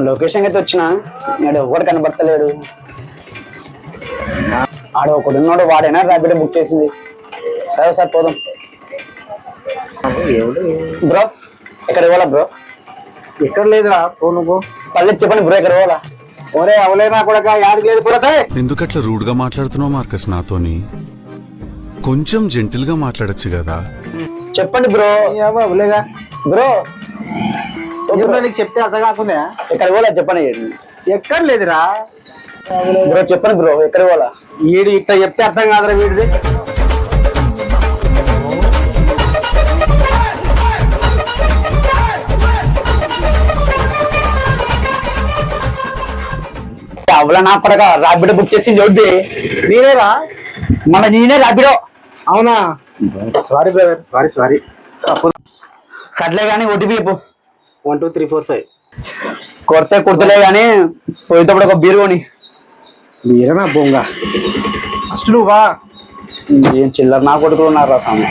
Location అయితే వచ్చిన నాడు ఎవరు కనబడతలేడు. ఆడ ఒకడు ఉన్నాడు, వాడైనా ర్యాపిడో బుక్ చేసింది. సరే సార్ పోదాం. బ్రో ఎక్కడ ఇవ్వాలా బ్రో? ఎక్కడ లేదురా పో నువ్వు. పల్లె చెప్పండి బ్రో ఎక్కడ ఇవ్వాలా? ఒరే అవలేనా కూడా యాడికి లేదు పోతే. ఎందుకట్లా రూడ్ గా మాట్లాడుతున్నావు మార్కస్ నాతోని? కొంచెం జెంటిల్ గా మాట్లాడొచ్చు కదా. చెప్పండి బ్రో. అవలేగా బ్రో నీకు చెప్తే అర్థం కాకుండా ఎక్కడ ఇవ్వాలా చెప్పండి. ఎక్కడ లేదురా బ్రో చెప్పండి బ్రో ఎక్కడ ఇవ్వాలా? వీడు ఇట్లా చెప్తే అర్థం కాదురా వీడిది. అవలా నా పడక ర్యాపిడో బుక్ చేసింది వడ్డీ నేనేరా? నేనే ర్యాపిడో. అవునా? Sorry brother, sorry sorry. సర్లే కానీ ఓటీపీ చెప్పు. 1 2 3 4 5. కొడితే కుర్తలే కానీ పోయేటప్పుడు ఒక బీరు కొని. మీరేనా బొంగ? ఫస్ట్ నువ్వా? ఏం చిల్లర నా కొడుకులు ఉన్నారా స్వామి.